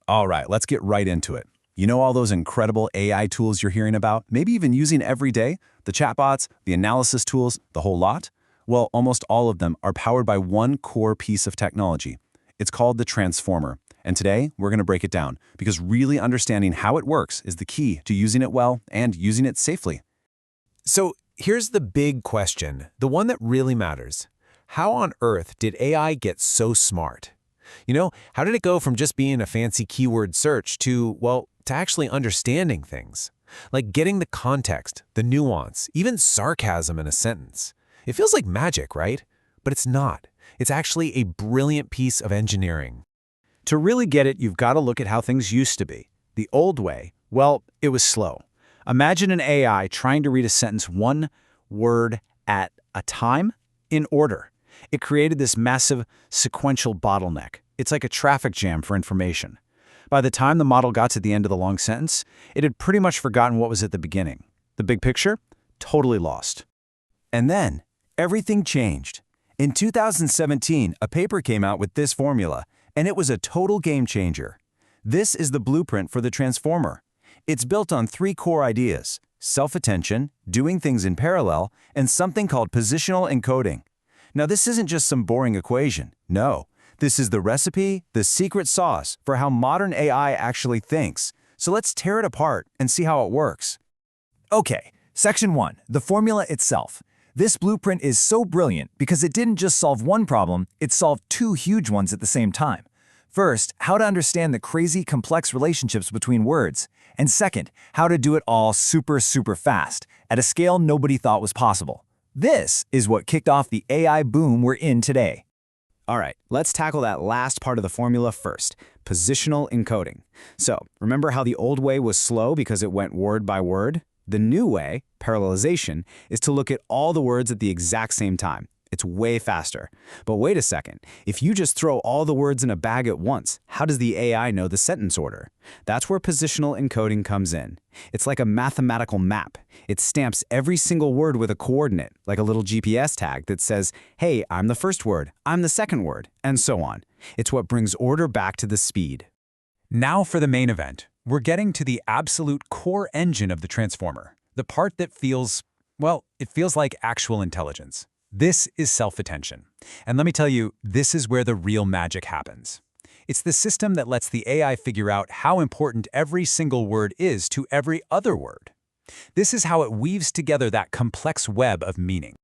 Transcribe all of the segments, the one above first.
All right, let's get right into it. You know all those incredible AI tools you're hearing about, maybe even using every day? The chatbots, the analysis tools, the whole lot? Well, almost all of them are powered by one core piece of technology. It's called the transformer. And today, we're going to break it down because really understanding how it works is the key to using it well and using it safely. So here's the big question, the one that really matters. How on earth did AI get so smart? How did it go from just being a fancy keyword search to, well, to actually understanding things? Like getting the context, the nuance, even sarcasm in a sentence. It feels like magic, right? But it's not. It's actually a brilliant piece of engineering. To really get it, you've got to look at how things used to be. The old way, well, it was slow. Imagine an AI trying to read a sentence one word at a time in order. It created this massive sequential bottleneck. It's like a traffic jam for information. By the time the model got to the end of the long sentence, it had pretty much forgotten what was at the beginning. The big picture? Totally lost. And then, everything changed. In 2017, a paper came out with this formula, and it was a total game changer. This is the blueprint for the transformer. It's built on three core ideas: self-attention, doing things in parallel, and something called positional encoding. Now, this isn't just some boring equation. No, this is the recipe, the secret sauce for how modern AI actually thinks. So let's tear it apart and see how it works. Okay, Section 1, the formula itself. This blueprint is so brilliant because it didn't just solve one problem, it solved two huge ones at the same time. First, how to understand the crazy, complex relationships between words. And second, how to do it all super fast, at a scale nobody thought was possible. This is what kicked off the AI boom we're in today. All right, let's tackle that last part of the formula first, positional encoding. So, remember how the old way was slow because it went word by word? The new way, parallelization, is to look at all the words at the exact same time. It's way faster. But wait a second, if you just throw all the words in a bag at once, how does the AI know the sentence order? That's where positional encoding comes in. It's like a mathematical map. It stamps every single word with a coordinate, like a little GPS tag that says, hey, I'm the first word, I'm the second word, and so on. It's what brings order back to the speed. Now for the main event. We're getting to the absolute core engine of the transformer, the part that feels, well, it feels like actual intelligence. This is self-attention. And let me tell you, this is where the real magic happens. It's the system that lets the AI figure out how important every single word is to every other word. This is how it weaves together that complex web of meaning.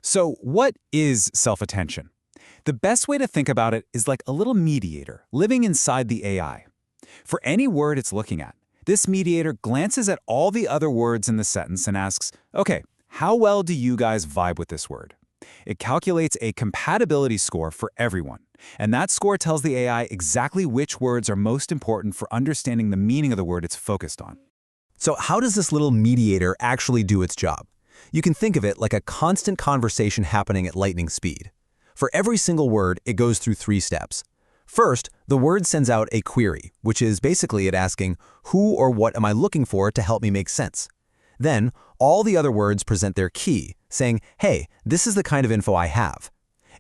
So what is self-attention? The best way to think about it is like a little mediator living inside the AI. For any word it's looking at, this mediator glances at all the other words in the sentence and asks, okay, how well do you guys vibe with this word? It calculates a compatibility score for everyone, and that score tells the AI exactly which words are most important for understanding the meaning of the word it's focused on. So how does this little mediator actually do its job? You can think of it like a constant conversation happening at lightning speed. For every single word, it goes through three steps. First, the word sends out a query, which is basically it asking, who or what am I looking for to help me make sense? Then, all the other words present their key, saying, hey, this is the kind of info I have.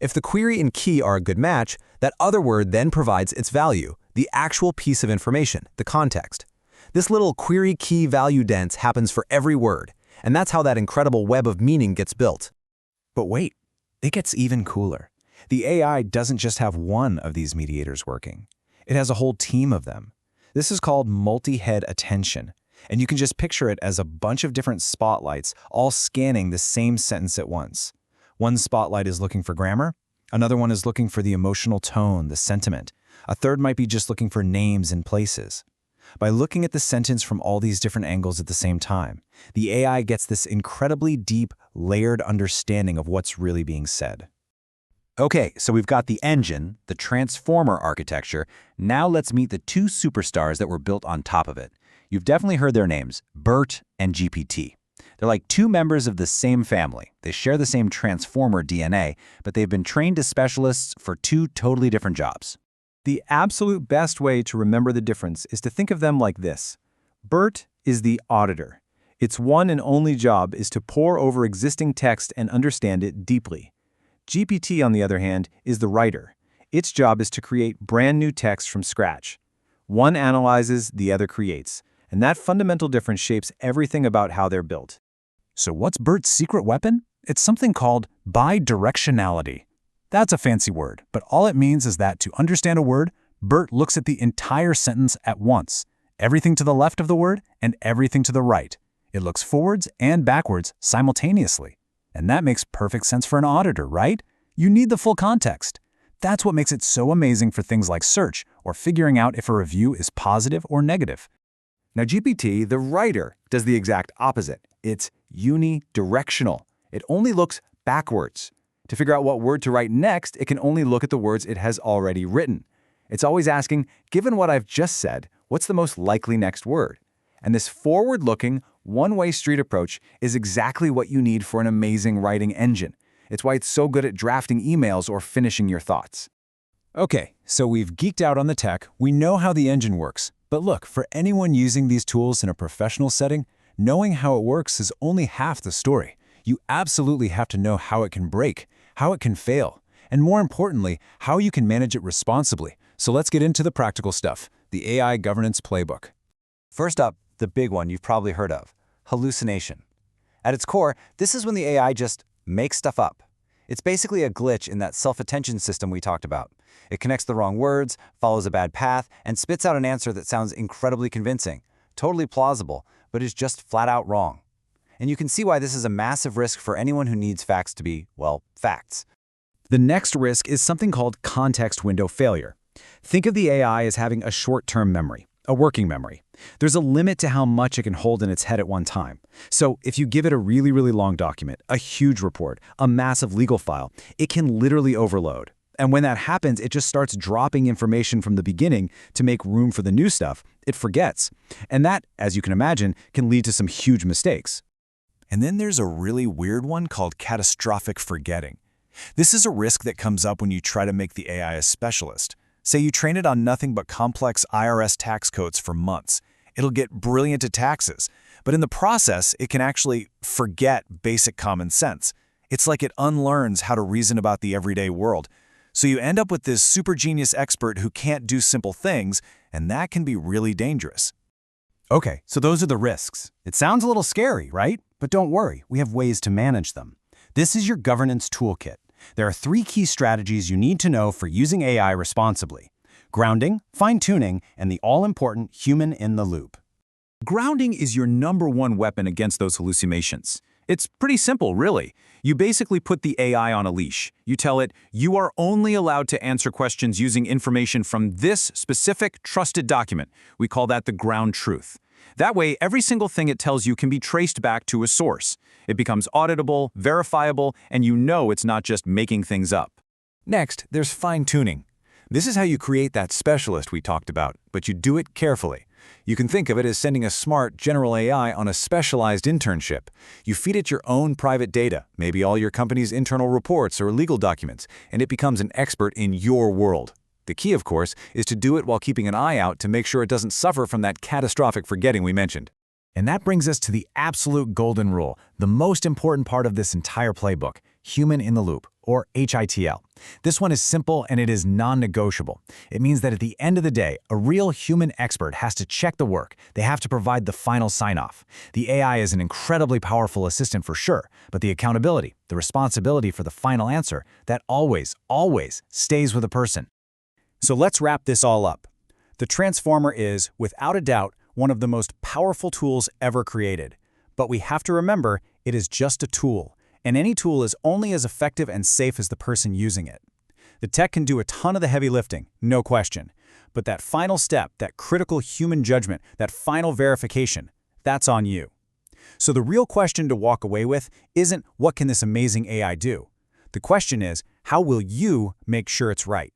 If the query and key are a good match, that other word then provides its value, the actual piece of information, the context. This little query key value dance happens for every word, and that's how that incredible web of meaning gets built. But wait, it gets even cooler. The AI doesn't just have one of these mediators working. It has a whole team of them. This is called multi-head attention. And you can just picture it as a bunch of different spotlights all scanning the same sentence at once. One spotlight is looking for grammar, another one is looking for the emotional tone, the sentiment. A third might be just looking for names and places. By looking at the sentence from all these different angles at the same time, the AI gets this incredibly deep, layered understanding of what's really being said. Okay, so we've got the engine, the transformer architecture. Now let's meet the two superstars that were built on top of it. You've definitely heard their names, BERT and GPT. They're like two members of the same family. They share the same transformer DNA, but they've been trained as specialists for two totally different jobs. The absolute best way to remember the difference is to think of them like this. BERT is the auditor. Its one and only job is to pore over existing text and understand it deeply. GPT, on the other hand, is the writer. Its job is to create brand new text from scratch. One analyzes, the other creates. And that fundamental difference shapes everything about how they're built. So what's BERT's secret weapon? It's something called bidirectionality. That's a fancy word, but all it means is that to understand a word, BERT looks at the entire sentence at once, everything to the left of the word and everything to the right. It looks forwards and backwards simultaneously. And that makes perfect sense for an auditor, right? You need the full context. That's what makes it so amazing for things like search or figuring out if a review is positive or negative. Now GPT, the writer, does the exact opposite. It's unidirectional. It only looks backwards. To figure out what word to write next, it can only look at the words it has already written. It's always asking, given what I've just said, what's the most likely next word? And this forward-looking, one-way street approach is exactly what you need for an amazing writing engine. It's why it's so good at drafting emails or finishing your thoughts. Okay, so we've geeked out on the tech, we know how the engine works. But look, for anyone using these tools in a professional setting, knowing how it works is only half the story. You absolutely have to know how it can break, how it can fail, and more importantly, how you can manage it responsibly. So let's get into the practical stuff, the AI governance playbook. First up, the big one you've probably heard of, hallucination. At its core, this is when the AI just makes stuff up. It's basically a glitch in that self-attention system we talked about. It connects the wrong words, follows a bad path, and spits out an answer that sounds incredibly convincing, totally plausible, but is just flat out wrong. And you can see why this is a massive risk for anyone who needs facts to be, well, facts. The next risk is something called context window failure. Think of the AI as having a short-term memory, a working memory. There's a limit to how much it can hold in its head at one time. So if you give it a really, really long document, a huge report, a massive legal file, it can literally overload. And when that happens, it just starts dropping information from the beginning to make room for the new stuff. It forgets. And that, as you can imagine, can lead to some huge mistakes. And then there's a really weird one called catastrophic forgetting. This is a risk that comes up when you try to make the AI a specialist. Say you train it on nothing but complex IRS tax codes for months. It'll get brilliant at taxes, but in the process, it can actually forget basic common sense. It's like it unlearns how to reason about the everyday world. So you end up with this super genius expert who can't do simple things, and that can be really dangerous. Okay, so those are the risks. It sounds a little scary, right? But don't worry, we have ways to manage them. This is your governance toolkit. There are 3 key strategies you need to know for using AI responsibly: grounding, fine-tuning, and the all-important human in the loop. Grounding is your #1 weapon against those hallucinations. It's pretty simple, really. You basically put the AI on a leash. You tell it, you are only allowed to answer questions using information from this specific trusted document. We call that the ground truth. That way, every single thing it tells you can be traced back to a source. It becomes auditable, verifiable, and you know it's not just making things up. Next, there's fine-tuning. This is how you create that specialist we talked about, but you do it carefully. You can think of it as sending a smart, general AI on a specialized internship. You feed it your own private data, maybe all your company's internal reports or legal documents, and it becomes an expert in your world. The key, of course, is to do it while keeping an eye out to make sure it doesn't suffer from that catastrophic forgetting we mentioned. And that brings us to the absolute golden rule, the most important part of this entire playbook, human in the loop, or HITL. This one is simple and it is non-negotiable. It means that at the end of the day, a real human expert has to check the work. They have to provide the final sign-off. The AI is an incredibly powerful assistant for sure, but the accountability, the responsibility for the final answer, that always, always stays with a person. So let's wrap this all up. The Transformer is, without a doubt, one of the most powerful tools ever created. But we have to remember, it is just a tool, and any tool is only as effective and safe as the person using it. The tech can do a ton of the heavy lifting, no question. But that final step, that critical human judgment, that final verification, that's on you. So the real question to walk away with isn't, what can this amazing AI do? The question is, how will you make sure it's right?